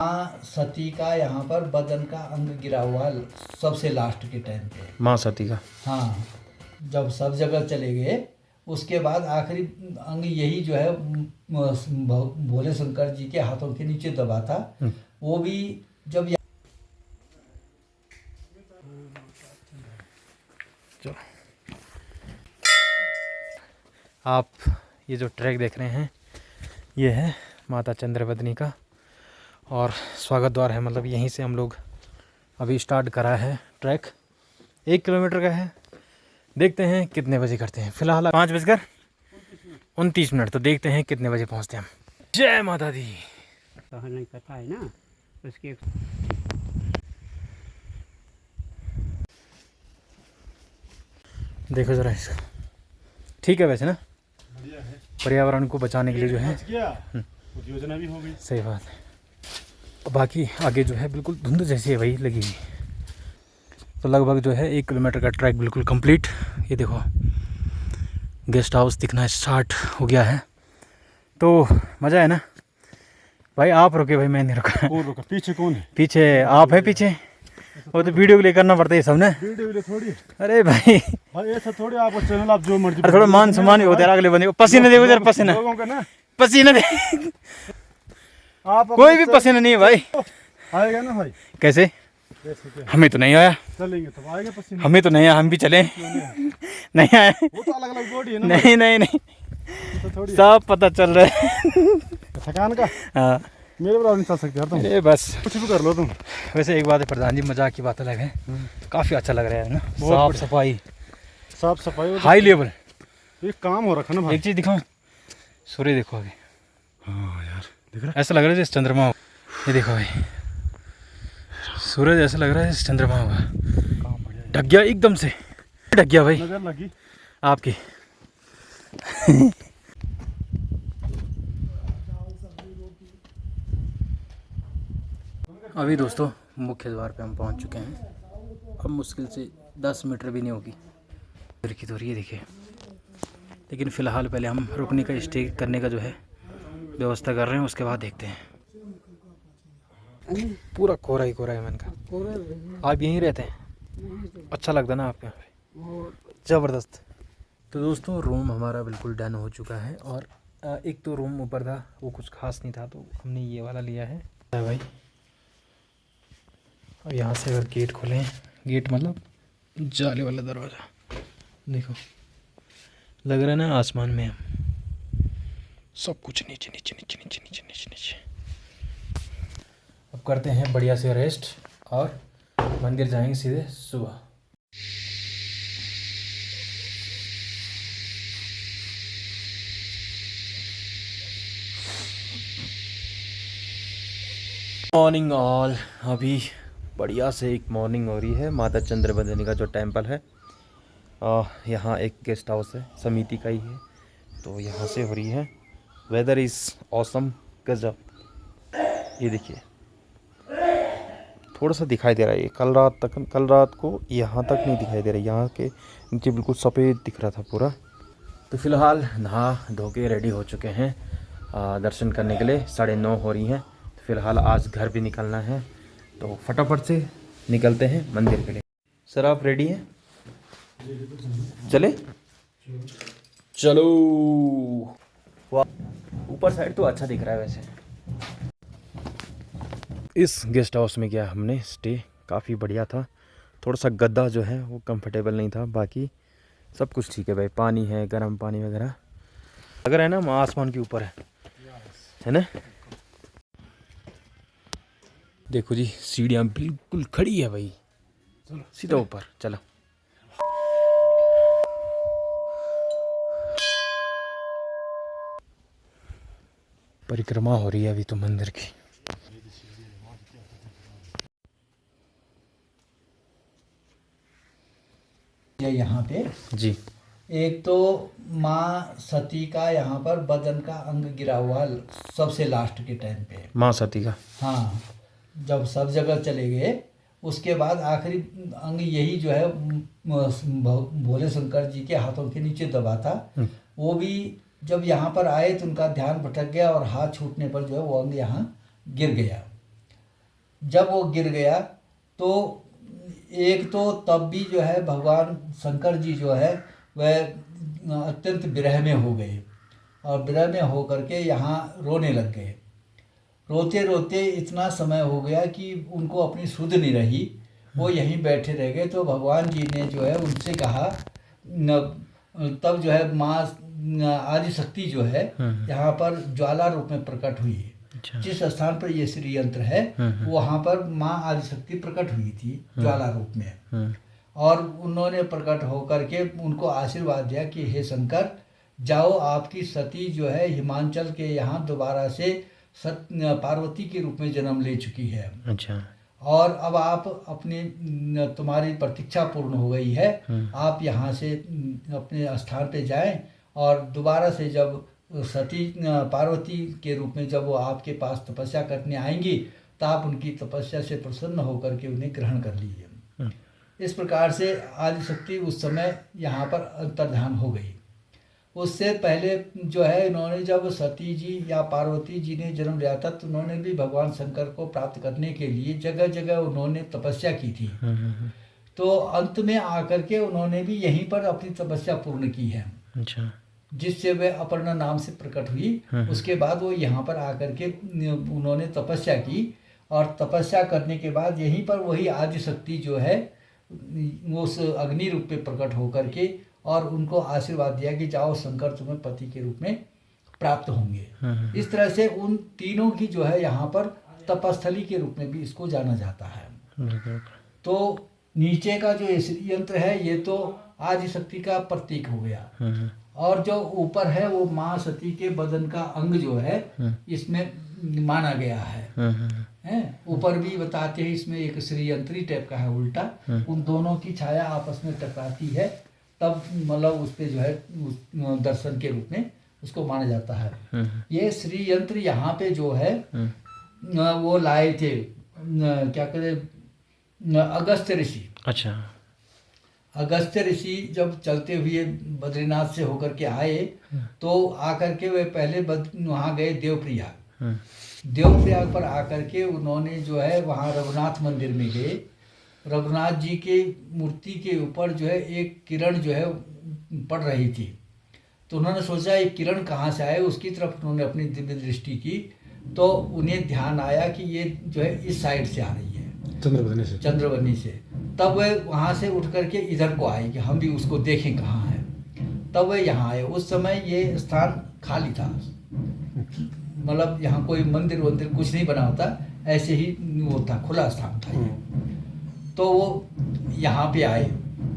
माँ सती का यहाँ पर बदन का अंग गिरा हुआ है सबसे लास्ट के टाइम पे। माँ सती का। हाँ, जब सब जगह चले गए उसके बाद आखिरी अंग यही जो है भोले शंकर जी के हाथों के नीचे दबा था। वो भी जब चलो, आप ये जो ट्रैक देख रहे हैं ये है माता चंद्रवदनी का और स्वागत द्वार है। मतलब यहीं से हम लोग अभी स्टार्ट करा है ट्रैक। 1 किलोमीटर का है। देखते हैं कितने बजे करते हैं। फिलहाल 5:29। तो देखते हैं कितने बजे पहुंचते हैं हम। जय माता दी। नहीं पता है ना उसके। देखो जरा इसका, ठीक है वैसे ना, बढ़िया है। पर्यावरण को बचाने के लिए जो है योजना भी हो गई। सही बात है। बाकी आगे जो है बिल्कुल धुंध जैसी है वही लगी हुई। तो लगभग जो है 1 किलोमीटर का ट्रैक बिल्कुल कंप्लीट। ये देखो गेस्ट हाउस दिखना स्टार्ट हो गया है। तो मज़ा है ना भाई। आप रुके भाई, मैं नहीं रुका। कौन रुका? पीछे कौन है? पीछे आप है पीछे। वो तो वीडियो के लिए करना पड़ता है सब ने। वीडियो थोड़ी। अरे भाई ऐसा थोड़ी आपको चैनल आप जो मर्जी। अरे थोड़ा मान सम्मान होता है अगले बंदे को। पसीने देखो जरा, पसीना लोगों का ना पसीना दे। आप कोई भी पसीना नहीं है भाई। आएगा ना भाई? कैसे? हमें तो नहीं आया। चलेंगे तो आएगा पसीना। हमें तो नहीं आया, हम भी चले। नहीं आए। वो तो अलग अलग बॉडी है ना। नहीं नहीं नहीं, तो थोड़ी सब पता चल रहा है। थकान का। हाँ मेरे बराबर नहीं चल सकते यार तुम। अरे बस कुछ भी कर लो तुम। वैसे एक बात है प्रधान जी, मजाक की बात अलग है। काफ़ी अच्छा लग रहा है ना। साफ सफाई, साफ सफाई हाई लेवल, ये काम हो रखा ना भाई। एक चीज़ दिखाऊं, सूर्य देखो अभी। हाँ यार दिख रहा ऐसा लग रहा है जैसे चंद्रमा हो। ये देखो भाई, सूरज ऐसा लग रहा है जैसे चंद्रमा होगा। ढक गया एकदम से, ढक गया भाई नजर लगी आपकी। अभी दोस्तों मुख्य द्वार पे हम पहुंच चुके हैं। अब मुश्किल से 10 मीटर भी नहीं होगी इधर की दूरी, ये देखिए। लेकिन फ़िलहाल पहले हम रुकने का, स्टे करने का जो है व्यवस्था कर रहे हैं, उसके बाद देखते हैं। पूरा कोहरा ही कोहरा है मन का। आप यहीं रहते हैं? अच्छा लगता ना आपके यहाँ पे? ज़बरदस्त। तो दोस्तों रूम हमारा बिल्कुल डन हो चुका है। और एक तो रूम ऊपर था, वो कुछ खास नहीं था, तो हमने ये वाला लिया है भाई। अब यहाँ से अगर गेट खोलें, गेट मतलब जाले वाला दरवाज़ा, देखो लग रहा है ना आसमान में हम। सब कुछ नीचे नीचे नीचे नीचे नीचे नीचे नीचे। अब करते हैं बढ़िया से रेस्ट और मंदिर जाएंगे सीधे सुबह। मॉर्निंग ऑल, अभी बढ़िया से एक मॉर्निंग हो रही है। माता चंद्रवदनी का जो टेंपल है, यहाँ एक गेस्ट हाउस है, समिति का ही है, तो यहाँ से हो रही है। वेदर इज़ ऑसम, गजब। ये देखिए थोड़ा सा दिखाई दे रहा है, कल रात को यहाँ तक नहीं दिखाई दे रहा है, यहाँ के नीचे बिल्कुल सफ़ेद दिख रहा था पूरा। तो फिलहाल नहा धो के रेडी हो चुके हैं दर्शन करने के लिए। 9:30 हो रही हैं। तो फिलहाल आज घर भी निकलना है, तो फटाफट से निकलते हैं मंदिर के लिए। सर आप रेडी हैं? चले चलो। वाह, ऊपर साइड तो अच्छा दिख रहा है वैसे। इस गेस्ट हाउस में गया हमने स्टे, काफ़ी बढ़िया था। थोड़ा सा गद्दा जो है वो कंफर्टेबल नहीं था, बाकी सब कुछ ठीक है भाई। पानी है, गर्म पानी वगैरह। अगर है ना आसमान के ऊपर है ना। देखो जी सीढ़ियाँ बिल्कुल खड़ी है भाई, सीधा ऊपर। चलो परिक्रमा हो रही है अभी तो मंदिर की। यहाँ पे जी, एक तो माँ सती का यहाँ पर बदन का अंग गिरा हुआ है सबसे लास्ट के टाइम पे। माँ सती का। हाँ, जब सब जगह चले गए उसके बाद आखिरी अंग यही जो है भोले शंकर जी के हाथों के नीचे दबा था। वो भी जब यहाँ पर आए तो उनका ध्यान भटक गया और हाथ छूटने पर जो है वो अंग यहाँ गिर गया। जब वो गिर गया तो एक तो तब भी जो है भगवान शंकर जी जो है वह अत्यंत विरह में हो गए और विरह में हो करके यहाँ रोने लग गए। रोते रोते इतना समय हो गया कि उनको अपनी सुध नहीं रही, वो यहीं बैठे रह गए। तो भगवान जी ने जो है उनसे कहा, तब जो है माँ आदि शक्ति जो है यहाँ पर ज्वाला रूप में प्रकट हुई है। अच्छा। जिस स्थान पर ये श्री यंत्र है वहाँ पर माँ आदि शक्ति प्रकट हुई थी ज्वाला रूप में। और उन्होंने प्रकट होकर के उनको आशीर्वाद दिया कि हे शंकर, जाओ, आपकी सती जो है हिमांचल के यहाँ दोबारा से पार्वती के रूप में जन्म ले चुकी है। अच्छा। और अब आप अपने तुम्हारी प्रतीक्षा पूर्ण हो गई है, आप यहाँ से अपने स्थान पे जाएं और दोबारा से जब सती पार्वती के रूप में जब वो आपके पास तपस्या करने आएंगी तो आप उनकी तपस्या से प्रसन्न होकर के उन्हें ग्रहण कर लीजिए। इस प्रकार से आदि शक्ति उस समय यहाँ पर अंतर्धान हो गई। उससे पहले जो है इन्होंने जब सती जी या पार्वती जी ने जन्म लिया था तो उन्होंने भी भगवान शंकर को प्राप्त करने के लिए जगह जगह उन्होंने तपस्या की थी। तो अंत में आकर के उन्होंने भी यहीं पर अपनी तपस्या पूर्ण की है। अच्छा। जिससे वे अपर्णा नाम से प्रकट हुई। उसके बाद वो यहाँ पर आकर के उन्होंने तपस्या की और तपस्या करने के बाद यहीं पर वही आदि शक्ति जो है वो उस अग्नि रूप में प्रकट होकर के और उनको आशीर्वाद दिया कि जाओ, शंकर तुम्हें पति के रूप में प्राप्त होंगे। इस तरह से उन तीनों की जो है यहाँ पर तपस्थली के रूप में भी इसको जाना जाता है। तो नीचे का जो श्री यंत्र है ये तो आदि शक्ति का प्रतीक हो गया और जो ऊपर है वो माँ सती के बदन का अंग जो है इसमें माना गया है। ऊपर भी बताते हैं इसमें एक श्री यंत्री टाइप का है उल्टा, उन दोनों की छाया आपस में टकराती है तब मतलब उस पे जो है दर्शन के रूप में उसको माना जाता है। ये श्री यंत्र यहाँ पे जो है वो लाए थे क्या कहते अगस्त्य ऋषि। अच्छा। अगस्त्य ऋषि जब चलते हुए बद्रीनाथ से होकर के आए तो आकर के वे पहले वहाँ गए देवप्रयाग। देवप्रयाग पर आकर के उन्होंने जो है वहाँ रघुनाथ मंदिर में गए। रघुनाथ जी के मूर्ति के ऊपर जो है एक किरण जो है पड़ रही थी तो उन्होंने सोचा ये किरण कहाँ से आए, उसकी तरफ उन्होंने अपनी दिव्य दृष्टि की तो उन्हें ध्यान आया कि ये जो है इस साइड से आ रही है, चंद्रवनी से। तब वे वहाँ से उठ करके इधर को आए कि हम भी उसको देखें कहाँ है। तब वे यहाँ आए। उस समय ये स्थान खाली था, मतलब यहाँ कोई मंदिर वंदिर कुछ नहीं बना होता, ऐसे ही वो था, खुला स्थान था ये। तो वो यहाँ पे आए।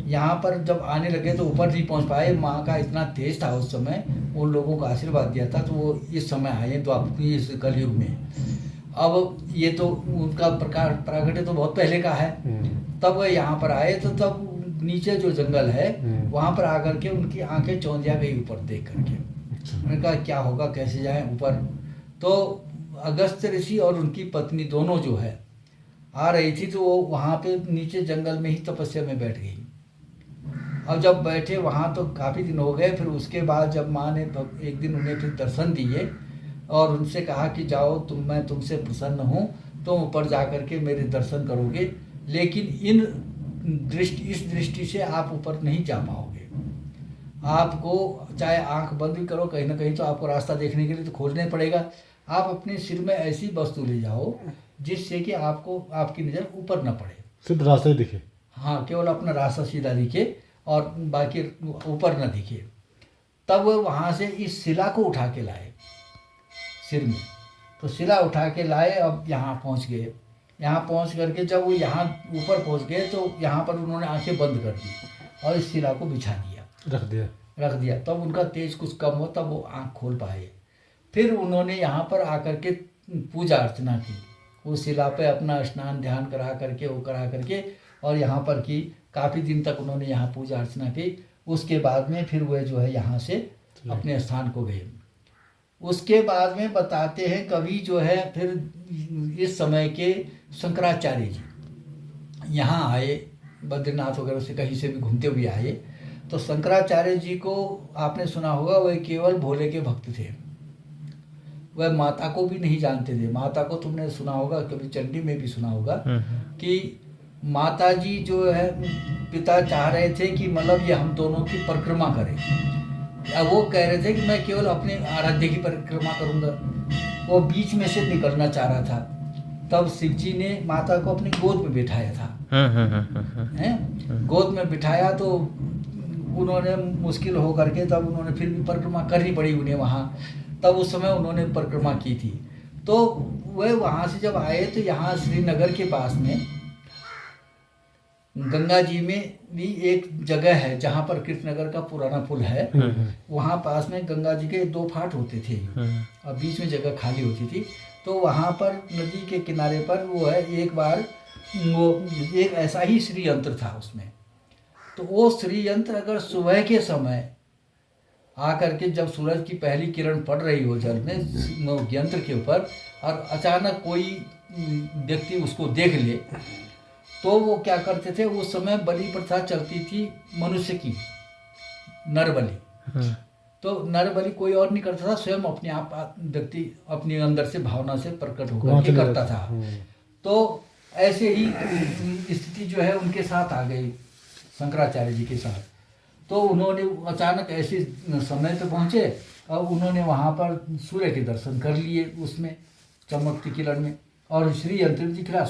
यहाँ पर जब आने लगे तो ऊपर नहीं पहुँच पाए, माँ का इतना तेज था उस समय, उन लोगों को आशीर्वाद दिया था तो वो इस समय आए द्वापर इस कलयुग में। अब ये तो उनका प्राकट्य तो बहुत पहले का है। तब वह यहाँ पर आए तो तब नीचे जो जंगल है वहाँ पर आकर के उनकी आंखें चौंधिया गई ऊपर देख करके। उन्होंने कहा क्या होगा, कैसे जाएं ऊपर। तो अगस्त्य ऋषि और उनकी पत्नी दोनों जो है आ रही थी तो वो वहाँ पे नीचे जंगल में ही तपस्या में बैठ गई। अब जब बैठे वहाँ तो काफ़ी दिन हो गए। फिर उसके बाद जब माँ ने एक दिन उन्हें फिर दर्शन दिए और उनसे कहा कि जाओ मैं तुमसे प्रसन्न हूँ, तुम ऊपर जा कर के मेरे दर्शन करोगे, लेकिन इस दृष्टि से आप ऊपर नहीं जा पाओगे। आपको चाहे आंख बंद भी करो कहीं ना कहीं तो आपको रास्ता देखने के लिए तो खोलना ही पड़ेगा। आप अपने सिर में ऐसी वस्तु ले जाओ जिससे कि आपको आपकी नज़र ऊपर न पड़े, सिर्फ रास्ता ही दिखे। हाँ, केवल अपना रास्ता सीधा दिखे और बाकी ऊपर न दिखे। तब वो वहाँ से इस शिला को उठा के लाए सिर में। तो शिला उठा के लाए। अब यहाँ पहुँच गए। यहाँ पहुँच करके जब वो यहाँ ऊपर पहुँच गए तो यहाँ पर उन्होंने आंखें बंद कर दी और इस शिला को बिछा दिया, रख दिया। तब उनका तेज कुछ कम हो तब वो आँख खोल पाए। फिर उन्होंने यहाँ पर आकर के पूजा अर्चना की, उस शिला पे अपना स्नान ध्यान करा करके और यहाँ पर की। काफ़ी दिन तक उन्होंने यहाँ पूजा अर्चना की। उसके बाद में फिर वह जो है यहाँ से अपने स्थान को गए। उसके बाद में बताते हैं कवि जो है फिर इस समय के शंकराचार्य जी यहाँ आए, बद्रीनाथ वगैरह से कहीं से भी घूमते हुए आए। तो शंकराचार्य जी को आपने सुना होगा, वह केवल भोले के भक्त थे। वह माता को भी नहीं जानते थे। माता को तुमने सुना होगा, कभी चंडी में भी सुना होगा कि माता जी जो है, पिता चाह रहे थे कि मतलब ये हम दोनों की परिक्रमा करें। अब वो कह रहे थे कि मैं केवल अपने आराध्य की परिक्रमा करूंगा, वो बीच में से निकलना चाह रहा था। तब शिव जी ने माता को अपनी गोद में बिठाया था। हैं? गोद में बिठाया तो उन्होंने मुश्किल हो करके तब उन्होंने फिर भी परिक्रमा करनी पड़ी उन्हें वहाँ। तब उस समय उन्होंने परिक्रमा की थी। तो वह वहाँ से जब आए तो यहाँ श्रीनगर के पास में गंगा जी में भी एक जगह है जहाँ पर कृष्णनगर का पुराना पुल है। वहाँ पास में गंगा जी के 2 फाट होते थे और बीच में जगह खाली होती थी। तो वहाँ पर नदी के किनारे पर वो है, एक बार वो एक ऐसा ही श्री यंत्र था उसमें। तो वो श्री यंत्र अगर सुबह के समय आकर के जब सूरज की पहली किरण पड़ रही हो जल में यंत्र के ऊपर और अचानक कोई व्यक्ति उसको देख ले, तो वो क्या करते थे, उस समय बलि प्रथा चलती थी मनुष्य की, नर बलि। तो नर बलि कोई और नहीं करता था, स्वयं अपने आप व्यक्ति अपने अंदर से भावना से प्रकट होकर के करता था। तो ऐसे ही स्थिति जो है उनके साथ आ गई, शंकराचार्य जी के साथ। तो उन्होंने अचानक ऐसे समय पे पहुँचे और उन्होंने वहाँ पर सूर्य के दर्शन कर लिए, उसमें चमकती किरण में, और श्री यंत्र भी दिख रहा,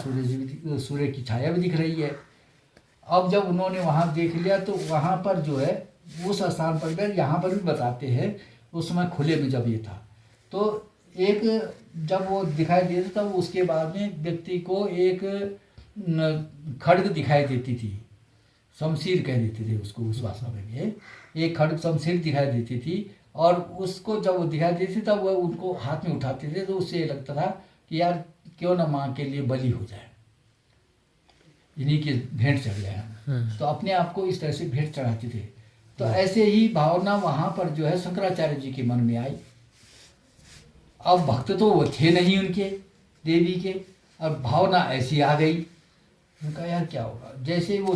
सूर्य की छाया भी दिख रही है। अब जब उन्होंने वहाँ देख लिया तो वहाँ पर जो है उस स्थान पर भी, यहाँ पर भी बताते हैं उस समय खुले में जब ये था, तो एक जब वो दिखाई देता तब उसके बाद में व्यक्ति को एक खड्ग दिखाई देती थी, शमशीर कह देते थे उसको उस भाषा में भी, एक खड्ग शमशीर दिखाई देती थी। और उसको जब वो दिखाई देती तब वह उनको हाथ में उठाते थे, तो उससे लगता था कि यार क्यों ना माँ के लिए बलि हो जाए, इन्हीं की भेंट चढ़ जाए हम। तो अपने आप को इस तरह से भेंट चढ़ाते थे। तो ऐसे ही भावना वहाँ पर जो है शंकराचार्य जी के मन में आई। अब भक्त तो वो थे नहीं उनके देवी के, और भावना ऐसी आ गई। उनका यार क्या होगा, जैसे वो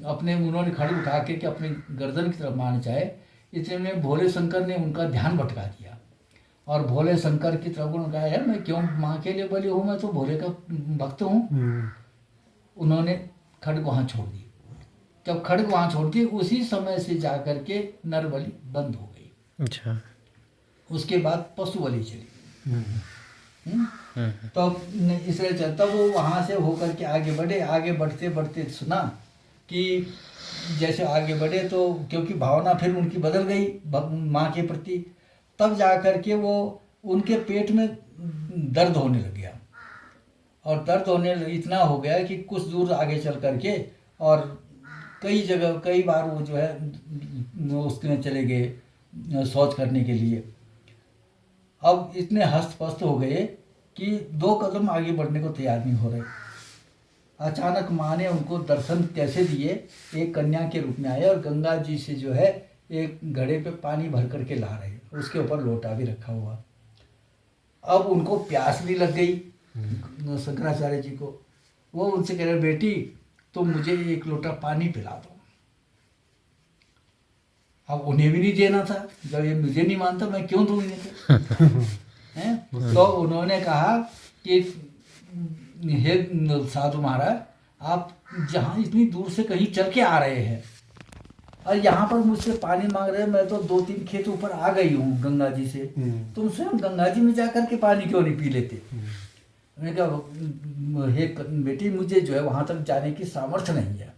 अपने उन्होंने खड़ी उठा के अपने गर्दन की तरफ मारना चाहे, इतने में भोले शंकर ने उनका ध्यान भटका दिया और भोले शंकर की तरफ उन्होंने कहा यार मैं क्यों माँ के लिए बलि हूँ, मैं तो भोले का भक्त हूँ। उन्होंने खड्ग वहाँ छोड़ दी। जब खड्ग वहाँ छोड़ दी उसी समय से जा कर के नर बलि बंद हो गई। अच्छा। उसके बाद पशु बलि चली। तो इस तरह चलता वो वहाँ से होकर के आगे बढ़े। आगे बढ़ते बढ़ते सुना कि जैसे आगे बढ़े तो क्योंकि भावना फिर उनकी बदल गई माँ के प्रति, तब जा कर के वो उनके पेट में दर्द होने लग गया। और दर्द होने इतना हो गया कि कुछ दूर आगे चल कर के और कई जगह कई बार वो जो है उसके चले गए शौच करने के लिए। अब इतने हस्त-पस्त हो गए कि 2 कदम आगे बढ़ने को तैयार नहीं हो रहे। अचानक माँ ने उनको दर्शन कैसे दिए, एक कन्या के रूप में आए और गंगा जी से जो है एक घड़े पे पानी भर करके ला रहे, उसके ऊपर लोटा भी रखा हुआ। अब उनको प्यास भी लग गई शंकराचार्य जी को। वो उनसे कह रहे बेटी तुम मुझे 1 लोटा पानी पिला दो। अब उन्हें भी नहीं देना था, जब ये मुझे नहीं मानता मैं क्यों दूँ इन्हें। तो उन्होंने कहा कि हे साधु महाराज, आप जहाँ इतनी दूर से कहीं चल के आ रहे हैं और यहाँ पर मुझसे पानी मांग रहे हैं, मैं तो 2-3 खेत ऊपर आ गई हूँ गंगा जी से, तुम स्वयं गंगा जी में जाकर के पानी क्यों नहीं पी लेते। मैंने कहा हे बेटी मुझे जो है वहाँ तक जाने की सामर्थ्य नहीं है।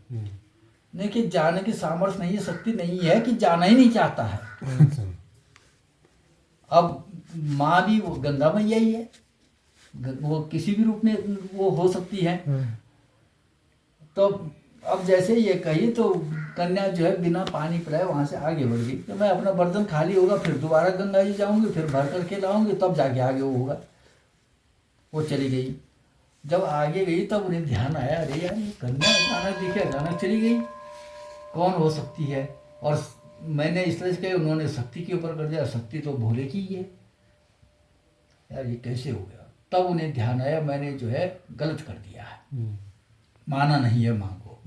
नहीं कि जाने की सामर्थ्य नहीं है, शक्ति नहीं है कि जाना ही नहीं चाहता है। अब माँ भी वो गंगा मैया ही है, वो किसी भी रूप में वो हो सकती है। तो अब जैसे ये कही तो कन्या जो है बिना पानी पिलाए वहाँ से आगे बढ़ गई। तो मैं अपना बर्तन खाली होगा फिर दोबारा गंगा जी जाऊँगी, फिर भर करके लाऊंगी, तब जाके आगे वो होगा। वो चली गई। जब आगे गई तब उन्हें ध्यान आया, अरे यार ये कन्या अचानक दिखे, अचानक चली गई, कौन हो सकती है। और मैंने इस तरह से कही, उन्होंने शक्ति के ऊपर कर दिया, शक्ति तो भोले की ही है, यार ये कैसे हो गया। तब उन्हें ध्यान आया मैंने जो है गलत कर दिया है, माना नहीं है माँ को।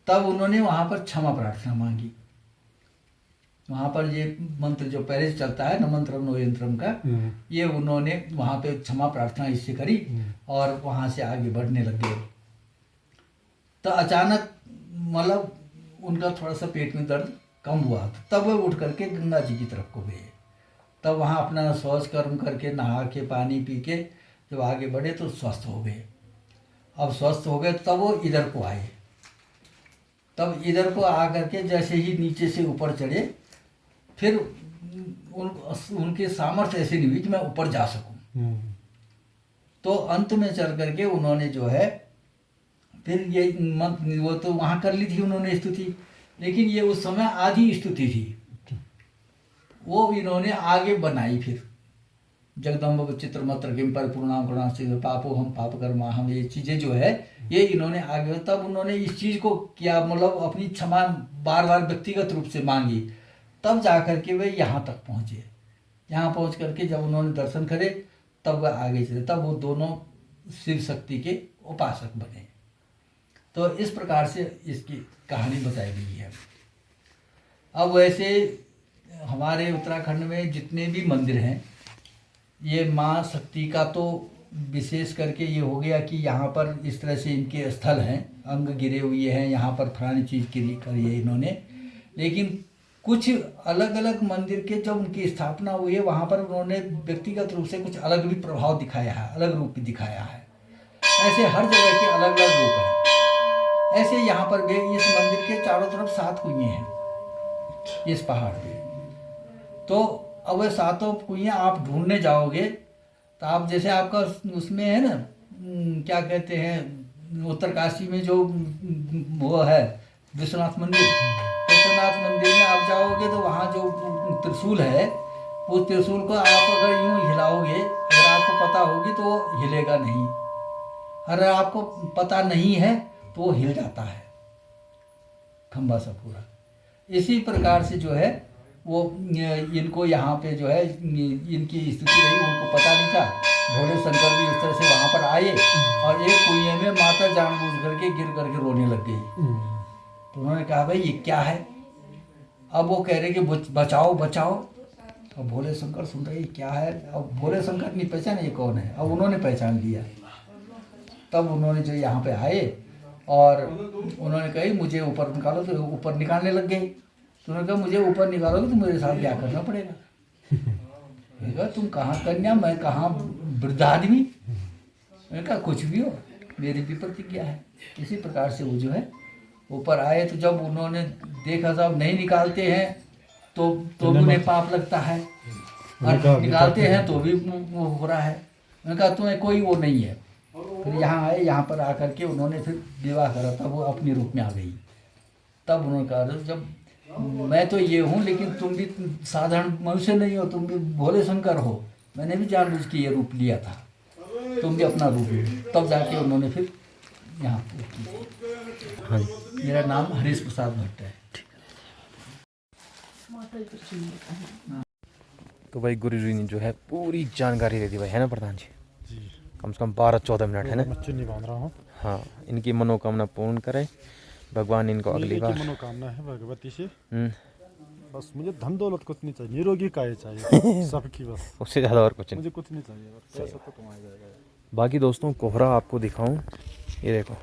तब उन्होंने वहाँ पर क्षमा प्रार्थना मांगी। वहाँ पर ये मंत्र जो पहले से चलता है न मंत्रम नो यंत्रम का, ये उन्होंने वहाँ पे क्षमा प्रार्थना इससे करी और वहाँ से आगे बढ़ने लग गए। तो अचानक मतलब उनका थोड़ा सा पेट में दर्द कम हुआ, तब वो उठ करके गंगा जी की तरफ को गए। तब वहाँ अपना शौच कर्म करके नहा के पानी पी के जब आगे बढ़े तो स्वस्थ हो गए। अब स्वस्थ हो गए तब वो इधर को आए। तब इधर को आ करके जैसे ही नीचे से ऊपर चढ़े, फिर उनके सामर्थ्य ऐसे नहीं हुई कि मैं ऊपर जा सकूं। तो अंत में चल करके उन्होंने जो है फिर ये वो तो वहाँ कर ली थी उन्होंने स्तुति, लेकिन ये उस समय आधी स्तुति थी, वो इन्होंने आगे बनाई। फिर जगदम्ब चित्रमत्र किम परिपूर्णाम करुणाश्चर्य पापो हम पाप कर्मा हम, ये चीज़ें जो है ये इन्होंने आगे, तब उन्होंने इस चीज़ को किया, मतलब अपनी क्षमा बार बार व्यक्तिगत रूप से मांगी, तब जा करके वे यहाँ तक पहुँचे। यहाँ पहुँच करके जब उन्होंने दर्शन करे तब वह आगे चले, तब वो दोनों शिव शक्ति के उपासक बने। तो इस प्रकार से इसकी कहानी बताई गई है। अब वैसे हमारे उत्तराखंड में जितने भी मंदिर हैं, ये माँ शक्ति का तो विशेष करके ये हो गया कि यहाँ पर इस तरह से इनके स्थल हैं, अंग गिरे हुए हैं, यहाँ पर फलानी चीज़ करी है इन्होंने। लेकिन कुछ अलग अलग मंदिर के जब उनकी स्थापना हुई है, वहाँ पर उन्होंने व्यक्तिगत रूप से कुछ अलग भी प्रभाव दिखाया है, अलग रूप भी दिखाया है। ऐसे हर जगह के अलग अलग रूप हैं। ऐसे यहाँ पर भी इस मंदिर के चारों तरफ 7 कुएं हैं इस पहाड़ पे। तो अब वह 7 कुइयाँ आप ढूंढने जाओगे तो आप जैसे आपका उसमें है ना, क्या कहते हैं, उत्तरकाशी में जो वो है विश्वनाथ मंदिर, विश्वनाथ मंदिर में आप जाओगे तो वहाँ जो त्रिशूल है, उस त्रिशूल को आप अगर यूँ हिलाओगे, अगर आपको पता होगी तो वो हिलेगा नहीं, अगर आपको पता नहीं है तो वो हिल जाता है खंबा सा पूरा। इसी प्रकार से जो है वो इनको यहाँ पे जो है इनकी स्थिति रही, उनको पता नहीं था। भोले शंकर भी इस तरह से वहाँ पर आए और एक कुएं में माता जानबूझ करके गिर करके रोने लग गई। तो उन्होंने कहा भाई ये क्या है? अब वो कह रहे कि बचाओ बचाओ। अब भोले शंकर सुन रहे क्या है, अब भोले शंकर नहीं पहचाने ये कौन है, अब उन्होंने पहचान लिया। तब उन्होंने जो यहाँ पे आए और उन्होंने कही मुझे ऊपर निकालो, तो ऊपर निकालने लग गए। तो उन्होंने कहा मुझे ऊपर निकालोगे तो मेरे साथ क्या करना पड़ेगा। मैंने कहा तुम कहाँ कन्या, मैं कहाँ वृद्ध आदमी। मैंने कहा कुछ भी हो, मेरी भी प्रतिज्ञा है। इसी प्रकार से वो जो है ऊपर आए। तो जब उन्होंने देखा साहब नहीं निकालते हैं तो उन्हें पाप लगता है, और निकालते हैं तो भी वो हो रहा है। मैंने कहा तुम्हें कोई वो नहीं है। फिर यहाँ आए, यहाँ पर आकर के उन्होंने फिर विवाह करा, तब वो अपने रूप में आ गई। तब उन्होंने कहा जब मैं तो ये हूँ लेकिन तुम भी साधारण मनुष्य नहीं हो, तुम भी भोले शंकर हो, मैंने भी जानबूझ के ये रूप लिया था, तुम भी अपना रूप लो। तब जाके उन्होंने फिर यहाँ हाँ। मेरा नाम हरीश प्रसाद भट्ट है। तो भाई गुरु जी ने जो है पूरी जानकारी दे दी भाई, है ना प्रधान जी? कम से कम 12-14 मिनट, है ना? चुन्नी बांध रहा हूँ। हाँ, इनकी मनोकामना पूर्ण करे भगवान, इनको अगली बार। मनोकामना है भगवती से, बस मुझे धन दौलत कुछ नहीं चाहिए, निरोगी काया चाहिए सबकी, बस उससे ज़्यादा और कुछ नहीं। मुझे कुछ नहीं चाहिए, बस पैसा तो कमाया जाएगा। बाकी दोस्तों कोहरा आपको दिखाऊं, ये देखो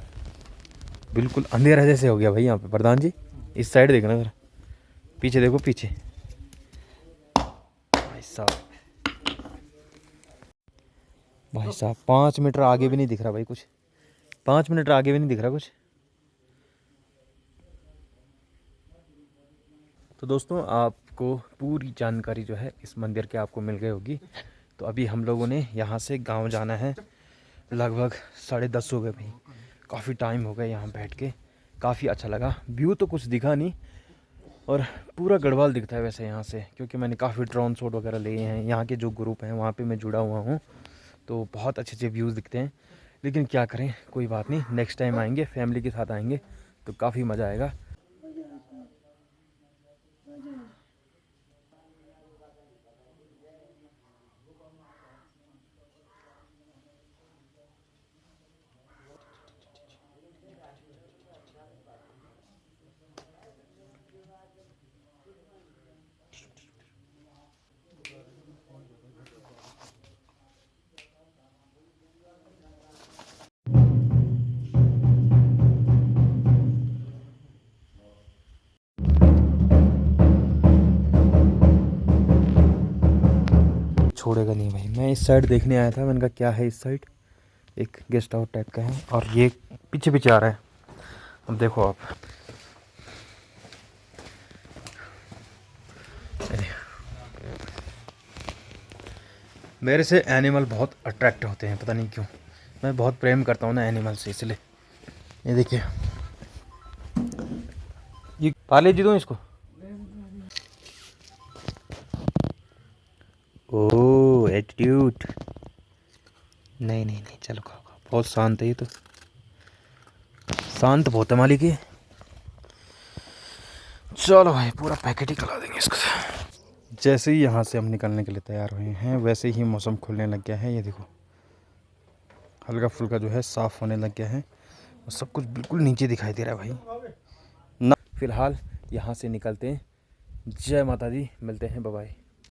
बिल्कुल अंधेरा जैसे हो गया भाई यहाँ पे। प्रधान जी इस साइड देखना जरा, पीछे देखो पीछे भाई साहब, भाई साहब 5 मीटर आगे भी नहीं दिख रहा भाई कुछ, 5 मिनट आगे भी नहीं दिख रहा कुछ। तो दोस्तों आपको पूरी जानकारी जो है इस मंदिर की आपको मिल गई होगी। तो अभी हम लोगों ने यहाँ से गांव जाना है, लगभग 10:30 हो गए भाई, काफ़ी टाइम हो गया यहाँ बैठ के। काफ़ी अच्छा लगा, व्यू तो कुछ दिखा नहीं और पूरा गढ़वाल दिखता है वैसे यहाँ से, क्योंकि मैंने काफ़ी ड्रोन शॉट वगैरह लिए हैं। यहाँ के जो ग्रुप हैं वहाँ पे मैं जुड़ा हुआ हूँ, तो बहुत अच्छे अच्छे व्यूज़ दिखते हैं। लेकिन क्या करें, कोई बात नहीं, नेक्स्ट टाइम आएंगे, फैमिली के साथ आएंगे तो काफ़ी मज़ा आएगा। छोड़ेगा नहीं भाई। मैं इस साइड देखने आया था, मैंने कहा क्या है इस साइड, एक गेस्ट हाउस टाइप का है और ये पीछे पीछे आ रहा है। अब देखो आप, मेरे से एनिमल बहुत अट्रैक्ट होते हैं, पता नहीं क्यों। मैं बहुत प्रेम करता हूँ ना एनिमल से, इसलिए। ये देखिए, ये पाले जी दो इसको। ओह एटीट्यूड, नहीं नहीं नहीं, चलो खाओ खाओ। बहुत शांत है ये तो, शांत बहुत है मालिक ये। चलो भाई पूरा पैकेट ही खिला देंगे इसको। जैसे ही यहाँ से हम निकलने के लिए तैयार हुए हैं, वैसे ही मौसम खुलने लग गया है। ये देखो, हल्का फुल्का जो है साफ़ होने लग गया है और सब कुछ बिल्कुल नीचे दिखाई दे रहा है भाई ना। फिलहाल यहाँ से निकलते हैं। जय माता दी, मिलते हैं, बाय बाय।